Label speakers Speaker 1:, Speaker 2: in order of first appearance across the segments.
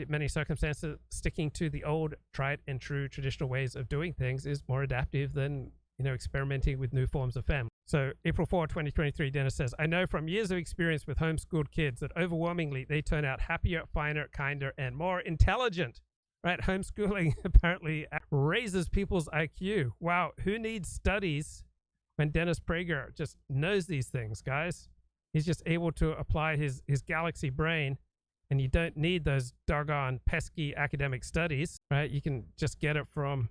Speaker 1: in many circumstances, sticking to the old, tried and true traditional ways of doing things is more adaptive than, experimenting with new forms of family. So April 4, 2023, Dennis says, I know from years of experience with homeschooled kids that overwhelmingly they turn out happier, finer, kinder, and more intelligent. Right? Homeschooling apparently raises people's IQ. Wow. Who needs studies when Dennis Prager just knows these things, guys? He's just able to apply his galaxy brain, and you don't need those doggone pesky academic studies, right? You can just get it from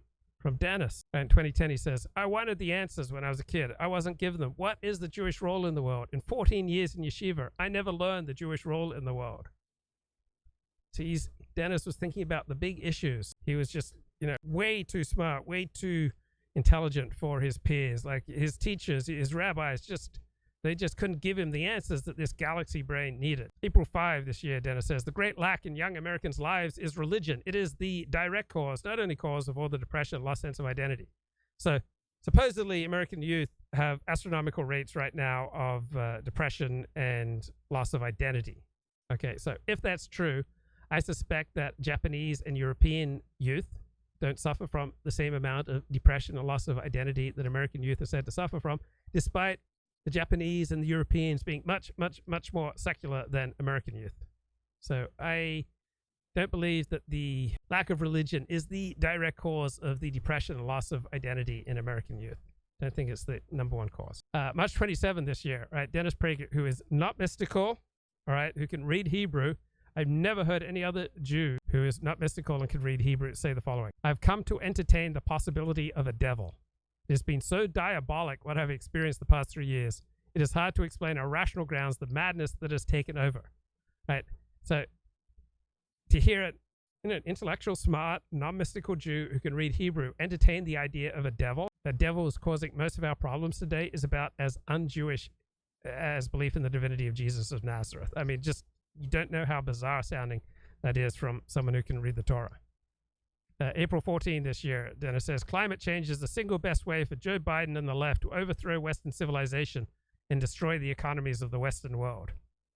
Speaker 1: Dennis. In 2010, he says, I wanted the answers when I was a kid. I wasn't given them. What is the Jewish role in the world? In 14 years in yeshiva, I never learned the Jewish role in the world. So Dennis was thinking about the big issues. He was just, way too smart, way too intelligent for his peers. Like his teachers, his rabbis, they just couldn't give him the answers that this galaxy brain needed. April 5 this year, Dennis says, the great lack in young Americans' lives is religion. It is the direct cause, not only cause of all the depression and lost sense of identity. So supposedly American youth have astronomical rates right now of depression and loss of identity. Okay, so if that's true, I suspect that Japanese and European youth don't suffer from the same amount of depression and loss of identity that American youth are said to suffer from, despite the Japanese and the Europeans being much, much, much more secular than American youth. So I don't believe that the lack of religion is the direct cause of the depression and loss of identity in American youth. I don't think it's the number one cause. March 27 this year, right? Dennis Prager, who is not mystical, all right, who can read Hebrew. I've never heard any other Jew who is not mystical and can read Hebrew say the following. I've come to entertain the possibility of a devil. It has been so diabolic what I've experienced the past 3 years. It is hard to explain on rational grounds the madness that has taken over. Right? So to hear it, an intellectual, smart, non-mystical Jew who can read Hebrew entertain the idea of a devil, that devil is causing most of our problems today, is about as un-Jewish as belief in the divinity of Jesus of Nazareth. I mean, just, you don't know how bizarre sounding that is from someone who can read the Torah. April 14 this year, Dennis says, climate change is the single best way for Joe Biden and the left to overthrow Western civilization and destroy the economies of the Western world.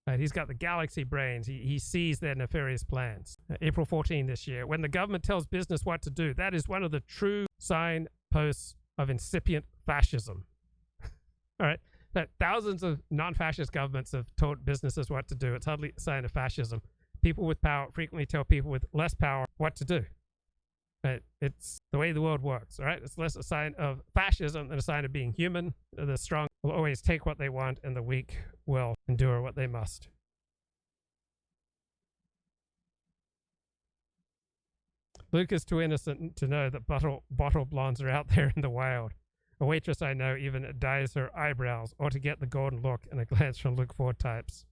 Speaker 1: Right, he's got the galaxy brains. He sees their nefarious plans. April 14 this year, when the government tells business what to do, that is one of the true signposts of incipient fascism. All right, that thousands of non-fascist governments have told businesses what to do. It's hardly a sign of fascism. People with power frequently tell people with less power what to do. Right? It's the way the world works. All right, it's less a sign of fascism than a sign of being human. The strong will always take what they want, and the weak will endure what they must. Luke is too innocent to know that bottle blondes are out there in the wild. A waitress I know even dyes her eyebrows, or to get the golden look and a glance from Luke Ford types.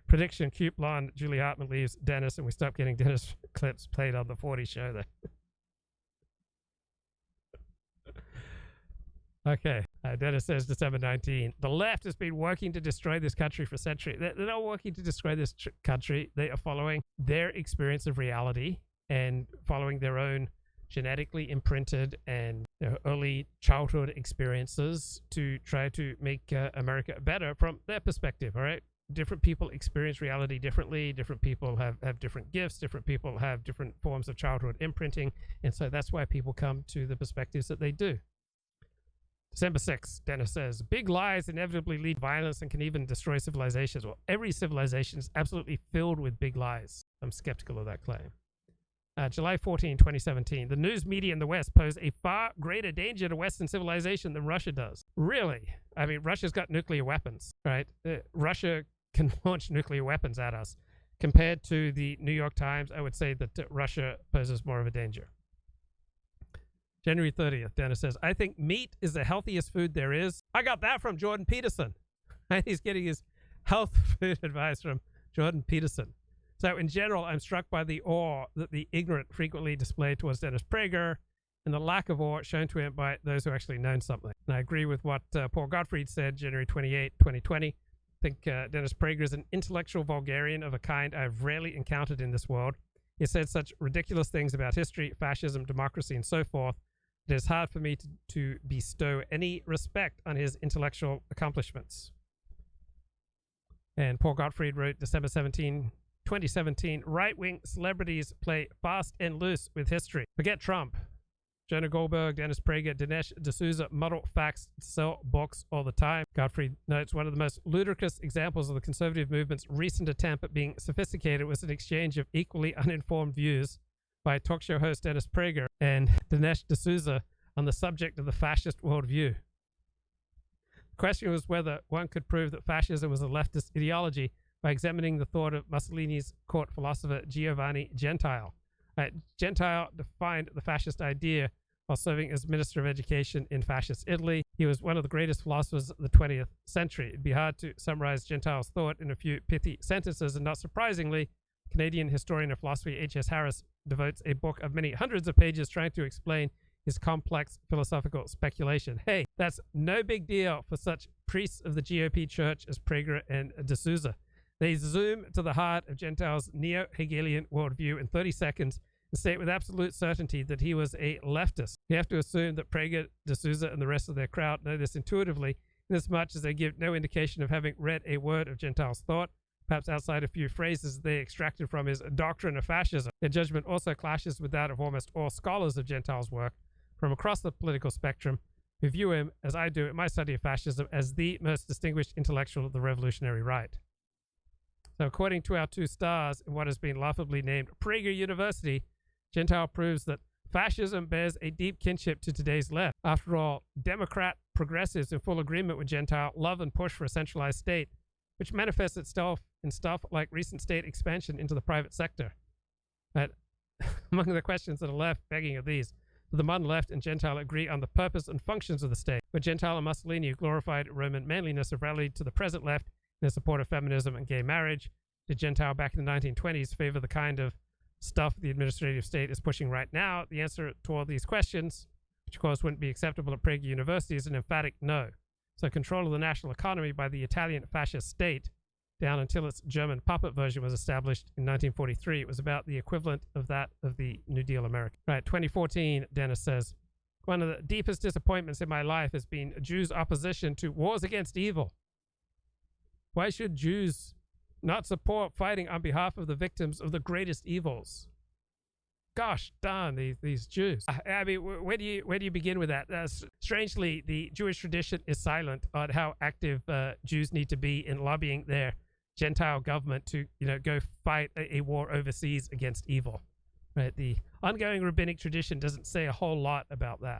Speaker 1: Prediction, cute blonde Julie Hartman leaves Dennis, and we stop getting Dennis clips played on the 40 show there. Okay, Dennis says December 19. The left has been working to destroy this country for centuries. They're not working to destroy this country. They are following their experience of reality and following their own genetically imprinted and early childhood experiences to try to make America better from their perspective, all right? Different people experience reality differently. Different people have different gifts. Different people have different forms of childhood imprinting. And so that's why people come to the perspectives that they do. December 6th, Dennis says, big lies inevitably lead to violence and can even destroy civilizations. Well, every civilization is absolutely filled with big lies. I'm skeptical of that claim. July 14, 2017, the news media in the West pose a far greater danger to Western civilization than Russia does. Really? I mean, Russia's got nuclear weapons, right? Russia can launch nuclear weapons at us. Compared to the New York Times, I would say that Russia poses more of a danger. January 30th, Dennis says, I think meat is the healthiest food there is. I got that from Jordan Peterson. He's getting his health food advice from Jordan Peterson. So in general, I'm struck by the awe that the ignorant frequently display towards Dennis Prager and the lack of awe shown to him by those who actually know something. And I agree with what Paul Gottfried said January 28, 2020. I think Dennis Prager is an intellectual vulgarian of a kind I've rarely encountered in this world. He said such ridiculous things about history, fascism, democracy, and so forth. It is hard for me to bestow any respect on his intellectual accomplishments. And Paul Gottfried wrote December 17, 2017, right-wing celebrities play fast and loose with history. Forget Trump. Jonah Goldberg, Dennis Prager, Dinesh D'Souza muddle facts to sell books all the time. Godfrey notes one of the most ludicrous examples of the conservative movement's recent attempt at being sophisticated was an exchange of equally uninformed views by talk show host Dennis Prager and Dinesh D'Souza on the subject of the fascist worldview. The question was whether one could prove that fascism was a leftist ideology by examining the thought of Mussolini's court philosopher Giovanni Gentile. Gentile defined the fascist idea while serving as Minister of Education in fascist Italy. He was one of the greatest philosophers of the 20th century. It'd be hard to summarize Gentile's thought in a few pithy sentences, and not surprisingly, Canadian historian of philosophy H.S. Harris devotes a book of many hundreds of pages trying to explain his complex philosophical speculation. Hey, that's no big deal for such priests of the GOP church as Prager and D'Souza. They zoom to the heart of Gentile's neo-Hegelian worldview in 30 seconds and state with absolute certainty that he was a leftist. You have to assume that Prager, D'Souza, and the rest of their crowd know this intuitively, inasmuch as they give no indication of having read a word of Gentile's thought, perhaps outside a few phrases they extracted from his doctrine of fascism. Their judgment also clashes with that of almost all scholars of Gentile's work from across the political spectrum, who view him, as I do in my study of fascism, as the most distinguished intellectual of the revolutionary right. So according to our two stars in what has been laughably named Prager University, Gentile proves that fascism bears a deep kinship to today's left. After all, Democrat progressives in full agreement with Gentile love and push for a centralized state, which manifests itself in stuff like recent state expansion into the private sector. But among the questions that are left begging of these, the modern left and Gentile agree on the purpose and functions of the state, but Gentile and Mussolini, who glorified Roman manliness, have rallied to the present left in their support of feminism and gay marriage. Did Gentile back in the 1920s favor the kind of stuff the administrative state is pushing right now? The answer to all these questions, which of course wouldn't be acceptable at Prager University, is an emphatic no. So control of the national economy by the Italian fascist state, down until its German puppet version was established in 1943, it was about the equivalent of that of the New Deal America. Right, 2014, Dennis says, one of the deepest disappointments in my life has been Jews' opposition to wars against evil. Why should Jews not support fighting on behalf of the victims of the greatest evils? Gosh darn, these Jews. I mean, where do you begin with that? Strangely, the Jewish tradition is silent on how active Jews need to be in lobbying their Gentile government to, go fight a war overseas against evil. Right? The ongoing rabbinic tradition doesn't say a whole lot about that.